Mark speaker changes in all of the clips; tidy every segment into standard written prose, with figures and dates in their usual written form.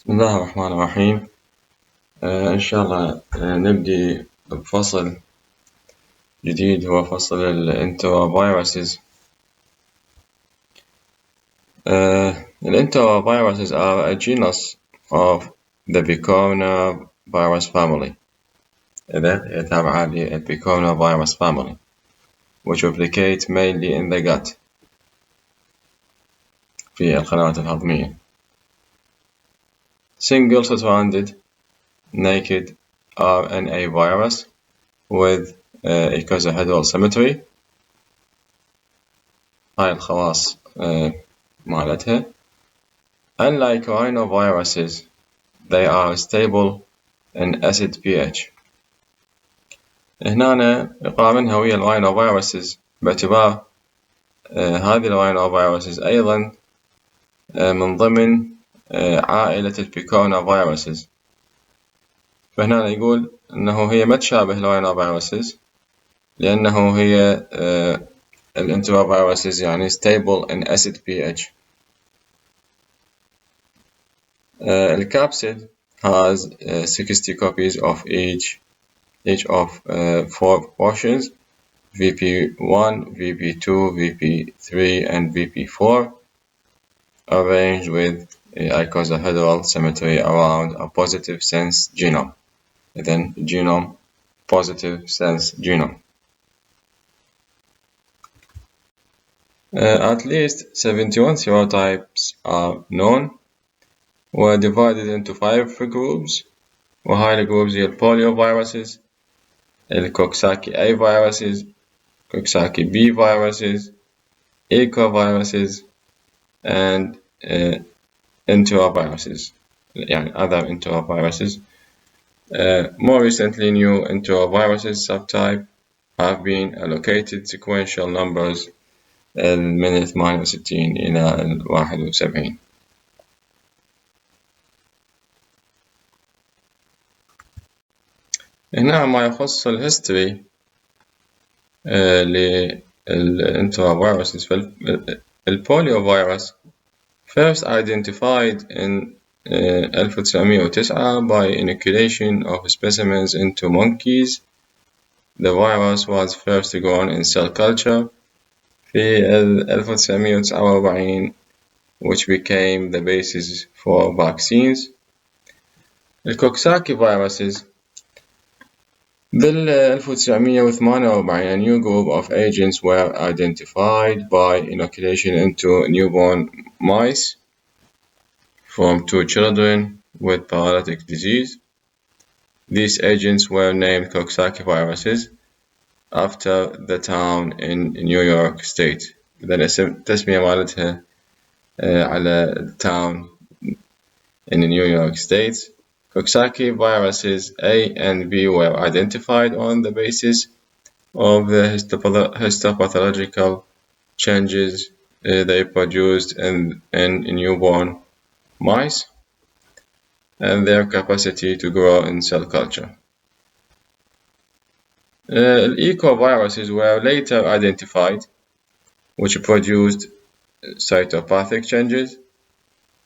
Speaker 1: بسم الله الرحمن الرحيم. إن شاء الله نبدي بفصل جديد هو فصل الانتروفيروسز. Enteroviruses are a genus of the Picornavirus family. إذا يتابع ال Picornavirus family, which replicate mainly in the gut في القنوات الهضمية. Single-stranded naked RNA virus with icosahedral symmetry. هاي الخواص مالتها. Unlike rhinoviruses, they are stable in acid pH. هنا يقارنها ويا الرhinoviruses باعتبار هذه الرhinoviruses أيضا من ضمن عائلة البيكورنافيروسز. فهنا يقول أنه هي ما تشابه الرhinoviruses لأنه هي الانتروفيروسز يعني stable in acid pH. The capsid has 60 copies of each of 4 portions: VP1, VP2, VP3, and VP4, arranged with icosahedral symmetry around a positive sense genome. Then genome, positive sense genome. At least 71 serotypes are known, were divided into 5 groups. وهاي الجروبز هي البوليوفيروسز، الكوكساكي A viruses، كوكساكي B viruses، ecoviruses، and enteroviruses يعني other enteroviruses. More recently, new enteroviruses subtype have been allocated sequential numbers من 68 إلى 71. هنا ما يخص الهيستوري للانتروفيروسز. فالبوليوفيروس first identified in 1909 by inoculation of specimens into monkeys. The virus was first grown in cell culture في 1949, which became the basis for vaccines. The Coxsackie viruses بال 1948 a new group of agents were identified by inoculation into newborn mice from 2 children with paralytic disease. These agents were named Coxsackie viruses after the town in New York State. التسمية مالتها على town in New York State. Coxsackie viruses A and B were identified on the basis of the histopathological changes they produced in newborn mice and their capacity to grow in cell culture. Ecoviruses were later identified, which produced cytopathic changes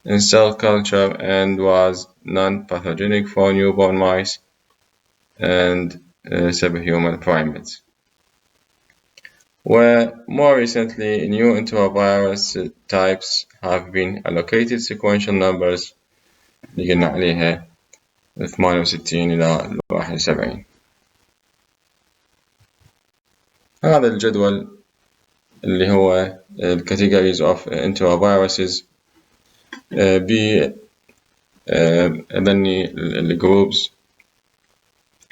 Speaker 1: in cell culture and was non-pathogenic for newborn mice and subhuman primates. Where more recently, new enterovirus types have been allocated sequential numbers اللي قلنا عليها 68 إلى 71. هذا الجدول اللي هو categories of enteroviruses أذني الجروبس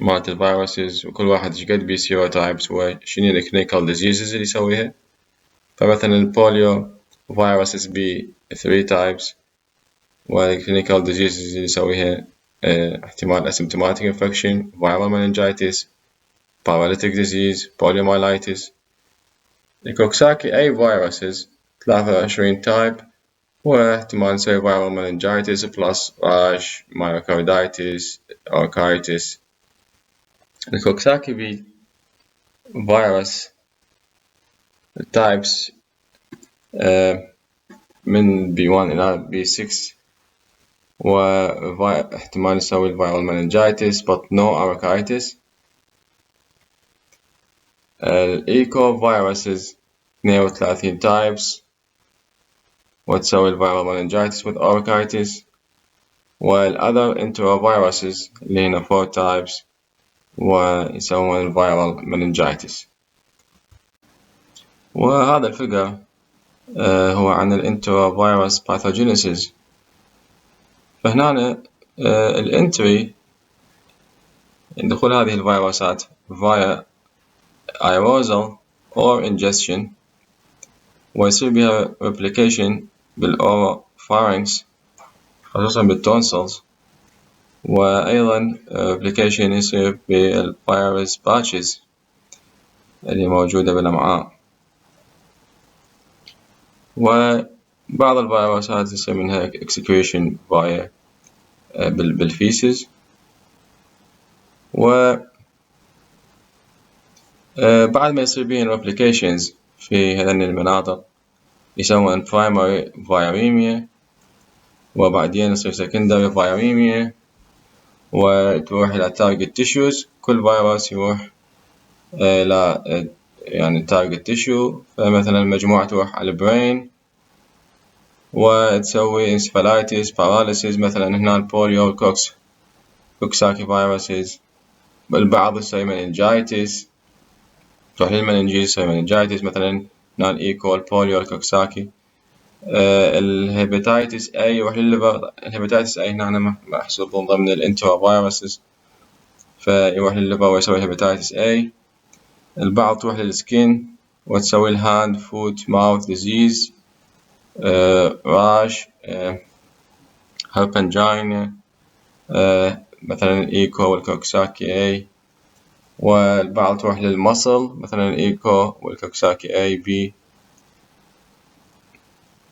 Speaker 1: مالت الفيروسز وكل واحد ايش قد بيه سيروتايبس وشنو الكلينيكال ديزيزز اللي يسويها. فمثلا البوليو فيروسز بيه 3 types والكلينيكال ديزيزز اللي يسويها احتمال asymptomatic infection, viral meningitis, paralytic disease, poliomyelitis. الكوكساكي A viruses 23 type واحتمال نسوي viral meningitis plus rash, myocarditis, orchitis. الكوكساكي B virus types من B1 إلى B6 واحتمال يسوي الفيرال meningitis but no orchitis. الإيكو فيروسز 32 types وتسوي الفيرال meningitis with orchitis، والother enteroviruses اللي هنا 4 types ويسوون الفيرال meningitis. وهذا الفيجر هو عن الانتروفيروس pathogenesis. فهنا الانتري دخول هذه الفيروسات via aerosol or ingestion، ويصير بها replication بالأوروفارynx خصوصا بالتونسلز، وأيضا replication يصير بالفيروس باتشز اللي موجودة بالأمعاء. وبعض الفيروسات يصير منها excretion via بالفيسز. وبعد ما يصير بيهن replications في هذين المناطق يسوون primary viremia، وبعدين يصير secondary viremia وتروح إلى target tissues. كل فيروس يروح إلى يعني target tissue، فمثلا مجموعة تروح على البرين وتسوي encephalitis paralysis، مثلا هنا البوليو كوكساكي فيروسز. البعض يسوي meningitis، تروح للمننجيز يسوي meningitis، مثلا هنا الإيكو البوليو الكوكساكي. الهيباتيتس A يروح للليفر. الهيباتيتس A هنا محسوب من ضمن الانتروفيروسز، فيروح للليفر ويسوي هيباتيتس A. البعض تروح للسكين وتسوي الهاند فوت ماوث ديزيز، راش، هربنجاينا، مثلا الإيكو والكوكساكي A. والبعض تروح للمصل، مثلا الإيكو والكوكساكي A B.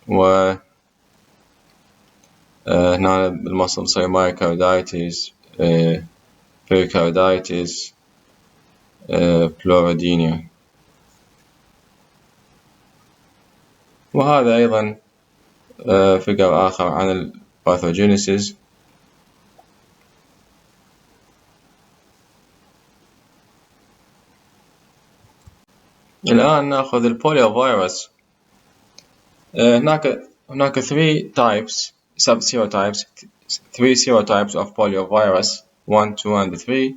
Speaker 1: و هنا بالمصل يصير مايوكاردايتس، بيريكاردايتس، بلوريدينيا. وهذا أيضا فيجر آخر عن الباثوجينيسيس. الآن نأخذ البوليو فيروس. هناك 3 types sub-serotypes 3 serotypes of poliovirus 1, 2 and 3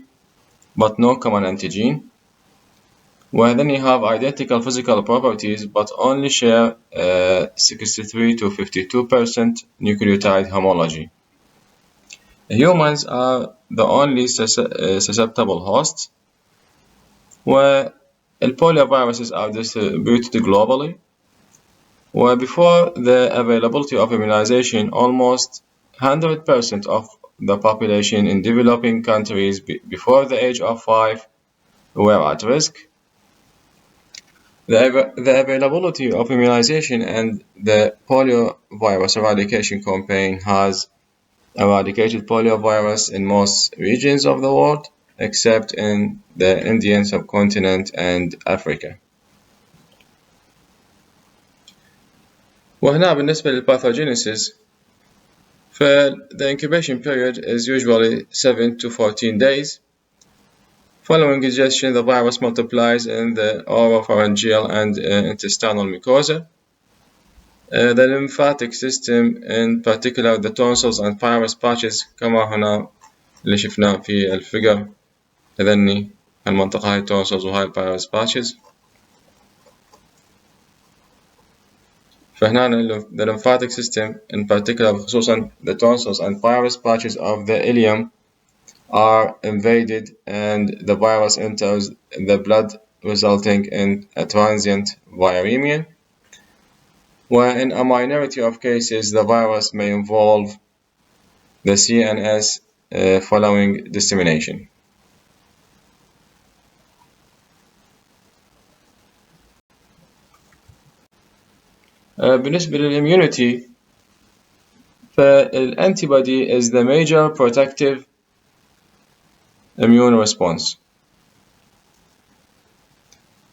Speaker 1: but no common antigen. وهذين have identical physical properties but only share 63 to 52% nucleotide homology. Humans are the only susceptible hosts. والpolioviruses are distributed globally. Before the availability of immunization, almost 100% of the population in developing countries before the age of 5 were at risk. The availability of immunization and the poliovirus eradication campaign has eradicated poliovirus in most regions of the world, except in the Indian subcontinent and Africa. وهنا بالنسبة للباثوجينيسيس، the incubation period is usually 7 to 14 days. Following ingestion, the virus multiplies in the oropharyngeal and intestinal mucosa. The lymphatic system, in particular the tonsils and virus patches، كما هنا اللي شفناه في الفيجر، هذني المنطقة هاي التونسلز وهاي الفيروس patches. فهنا the lymphatic system in particular خصوصا the tonsils and virus patches of the ileum are invaded and the virus enters the blood resulting in a transient viremia. In a minority of cases the virus may involve the CNS following dissemination. بالنسبة للإميونيتي، فالأنتيبودي is the major protective immune response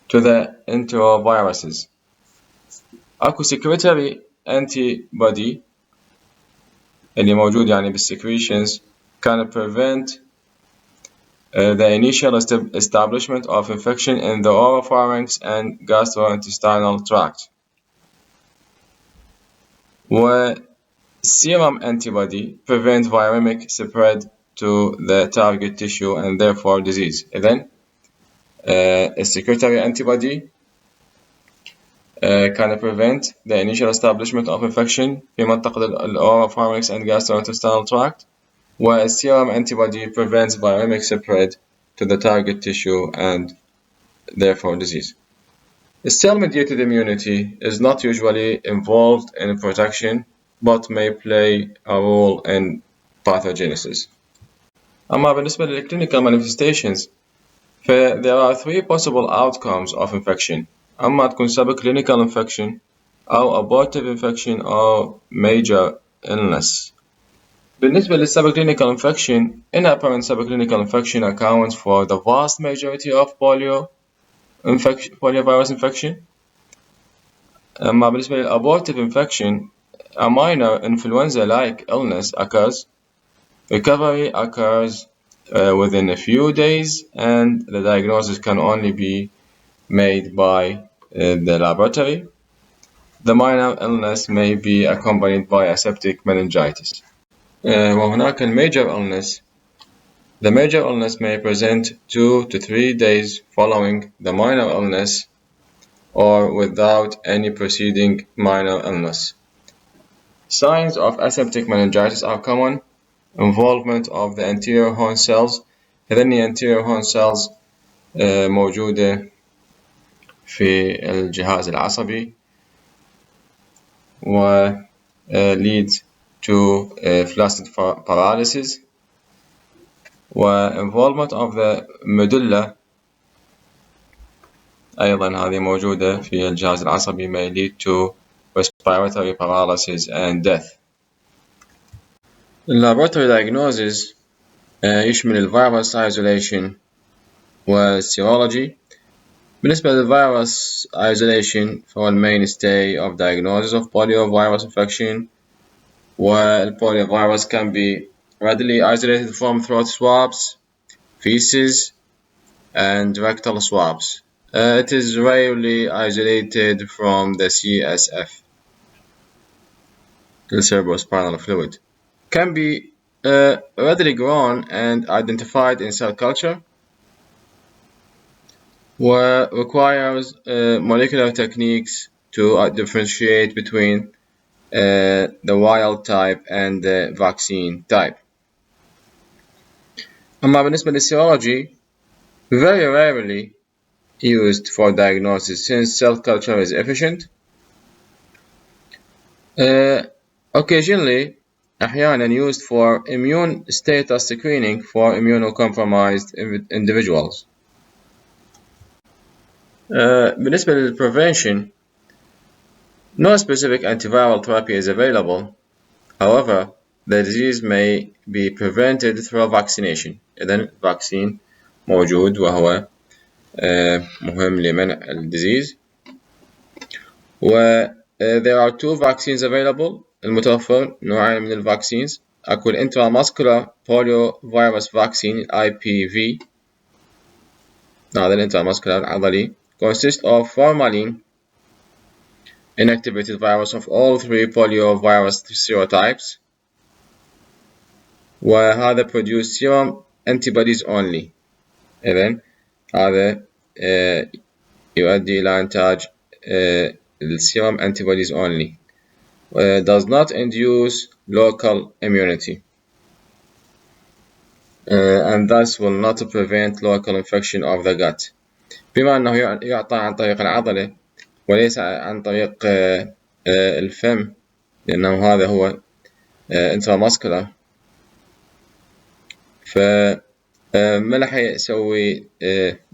Speaker 1: to the enteroviruses. أكو secretory antibody اللي موجود يعني بالsecretions can prevent the initial establishment of infection in the oropharynx and gastrointestinal tract. Serum antibody prevent viremic spread to the target tissue and therefore disease. إذن a secretory antibody can prevent the initial establishment of infection في منطقة oropharynx and gastrointestinal tract, while serum antibody prevents viremic spread to the target tissue and therefore disease. Cell-mediated immunity is not usually involved in protection but may play a role in pathogenesis. أما بالنسبة للclinical manifestations, there are three possible outcomes of infection. أما تكون subclinical infection أو abortive infection أو major illness. بالنسبة للsubclinical infection, inapparent subclinical infection accounts for the vast majority of poliovirus infection. أما بالنسبة للabortive infection, a minor influenza-like illness occurs. Recovery occurs within a few days, and the diagnosis can only be made by the laboratory. The minor illness may be accompanied by aseptic meningitis. وهناك major illness. The major illness may present 2 to 3 days following the minor illness or without any preceding minor illness. Signs of aseptic meningitis are common. Involvement of the anterior horn cells. هذني anterior horn cells موجودة في الجهاز العصبي و leads to flaccid paralysis. و involvement of the medulla أيضا هذه موجودة في الجهاز العصبي may lead to respiratory paralysis and death. Laboratory diagnosis يشمل الفيروس isolation والسيرولوجي. بالنسبة للفيروس isolation فهو mainstay of diagnosis of poliovirus infection. والpoliovirus can be readily isolated from throat swabs, feces, and rectal swabs. It is rarely isolated from the CSF, the cerebrospinal fluid. Can be readily grown and identified in cell culture, requires molecular techniques to differentiate between the wild type and the vaccine type. أما بالنسبة للserology, very rarely used for diagnosis since cell culture is efficient. Occasionally, أحيانا used for immune status screening for immunocompromised individuals. بالنسبة للprevention, no specific antiviral therapy is available. However, the disease may be prevented through vaccination. إذن vaccine موجود وهو مهم لمنع الديزيز. there are 2 vaccines available. المتوفر نوعين من الفاكسينز. أكو intramuscular poliovirus vaccine IPV. هذا الانتراماسكولار العضلي consists of formalin inactivated virus of all 3 poliovirus serotypes. وهذا produce serum antibodies only. إذن هذا يؤدي إلى إنتاج serum antibodies only. Does not induce local immunity. And thus will not prevent local infection of the gut. بما أنه يعطى عن طريق العضلة وليس عن طريق الفم لأنه هذا هو intramuscular فما راح يسوي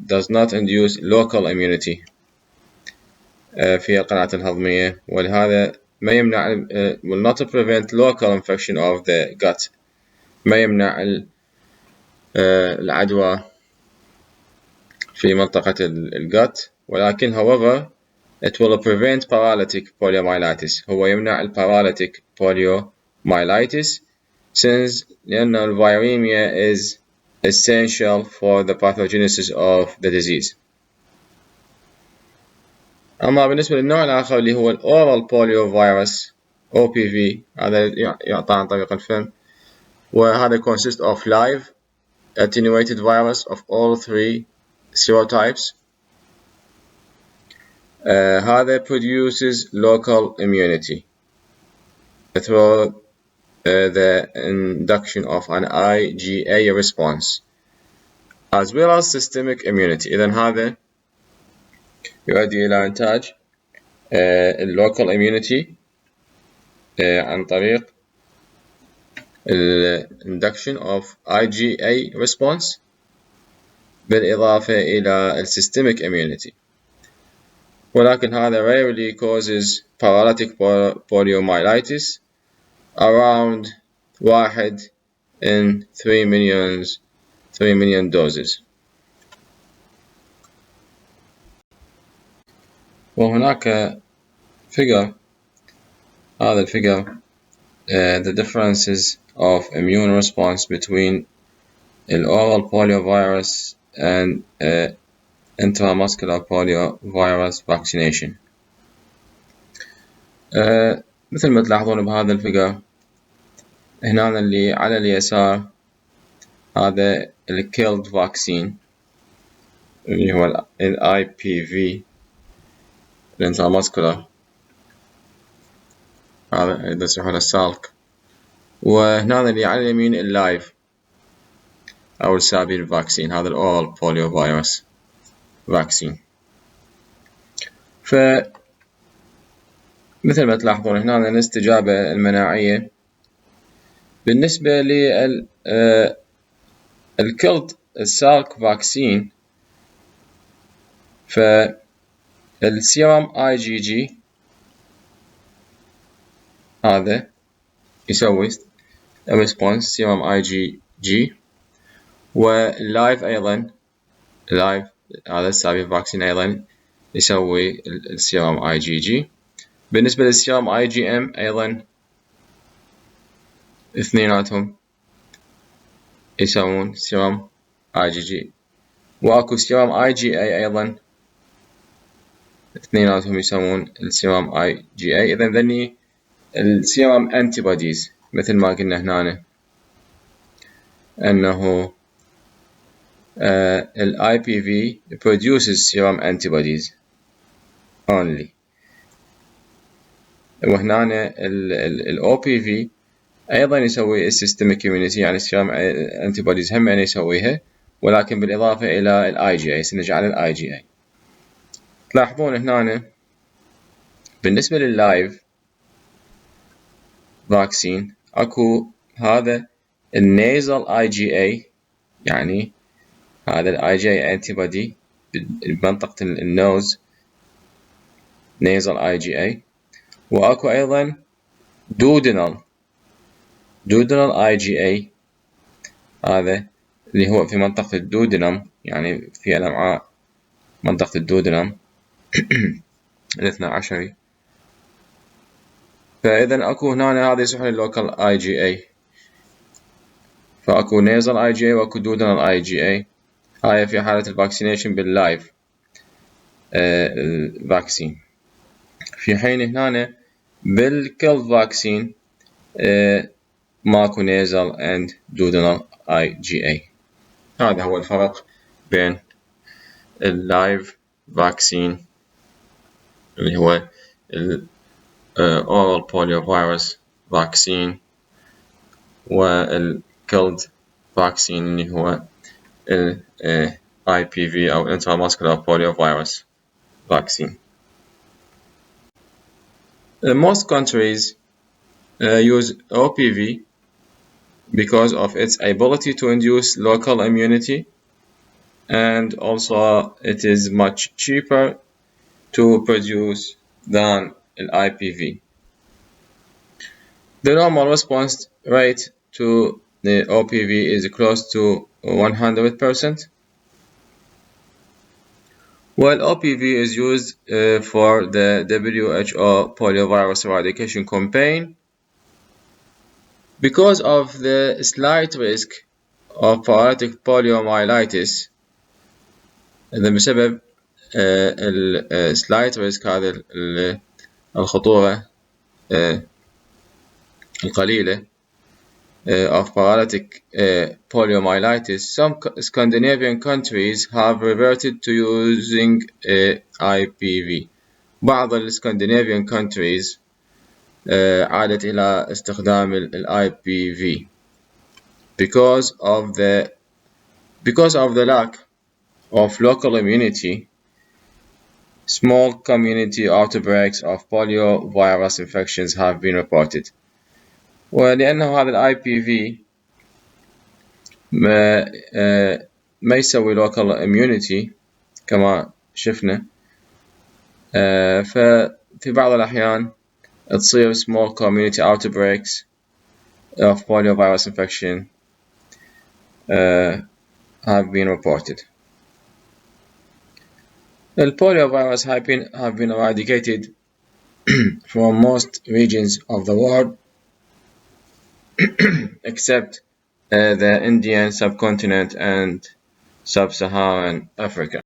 Speaker 1: does not induce local immunity في القناة الهضمية ولهذا ما يمنع will not prevent local infection of the gut ما يمنع العدوى في منطقة الgut ولكن however it will prevent paralytic poliomyelitis هو يمنع paralytic poliomyelitis since لأن الviremia is essential for the pathogenesis of the disease. أما بالنسبة للنوع الآخر اللي هو الأورال بوليو فيروس OPV، هذا يعطى عن طريق الفم، وهذا consists of live attenuated virus of all three serotypes. هذا produces local immunity through the induction of an IgA response as well as systemic immunity. إذن هذا يؤدي إلى إنتاج local immunity عن طريق induction of IgA response بالإضافة إلى systemic immunity. ولكن هذا rarely causes paralytic poliomyelitis around 1 in 3 million doses. وهناك figure، هذا الفيجر the differences of immune response between oral poliovirus and intramuscular poliovirus vaccination. مثل ما تلاحظون بهذا الفيجر هنا اللي على اليسار هذا killed vaccine اللي هو IPV intramuscular، هذا يدرسه السالك. وهنا اللي على اليمين اللايف أو السابين فاكسين، هذا الأورال بوليو فيروس فاكسين. فمثل ما تلاحظون هنا الاستجابة المناعية بالنسبة لل الكيلد السالك فاكسين، فالسيرم IgG هذا يسوي response سيرم IgG، واللايف أيضا اللايف هذا السابين فاكسين أيضا يسوي السيرم IgG. بالنسبة للسيرم IgM أيضا اثنيناتهم يسوون سيرم IgG، وأكو سيرم IgA أيضا اثنيناتهم يسوون السيرم IgA. إذا ذني السيرم antibodies مثل ما قلنا هنا أنه ال IPV produces serum antibodies only، وهنا ال OPV أيضا يسوي systemic immunity، يعني serum antibodies هم يعني يسويها، ولكن بالإضافة إلى ال IgA سنجعل ال IgA. تلاحظون هنا بالنسبة لللايف فاكسين أكو هذا النيزل IgA، يعني هذا ال IgA antibody بمنطقة النوز nasal IgA، وأكو أيضا duodenal IgA، هذا اللي هو في منطقة الدودنم، يعني في الأمعاء منطقة الدودنم الاثنى عشري. فإذا أكو هنا هذا يصح للlocal IgA، فأكو nasal IgA وأكو duodenal IgA، هاي في حالة الفاكسينيشن باللايف الفاكسين. في حين هنا بالكيلد فاكسين ماكو nasal and duodenal IgA. هذا هو الفرق بين اللايف فاكسين اللي هو oral poliovirus vaccine والكيلد فاكسين اللي هو IPV أو intramuscular poliovirus vaccine. Most countries use OPV because of its ability to induce local immunity, and also it is much cheaper to produce than IPV. The normal response rate to the OPV is close to 100%. While OPV is used for the WHO poliovirus eradication campaign, Because of the slight risk of paralytic poliomyelitis، إذا بسبب slight risk هذه الخطورة القليلة of paralytic poliomyelitis, some Scandinavian countries have reverted to using IPV. بعض Scandinavian countries عادت إلى استخدام IPV because of the lack of local immunity. Small community outbreaks of poliovirus infections have been reported. ولأنه هذا IPV ما يسوي local immunity كما شفنا، ففي بعض الأحيان تصير small community outbreaks of poliovirus infection have been reported. The poliovirus have been eradicated from most regions of the world except the Indian subcontinent and sub-Saharan Africa.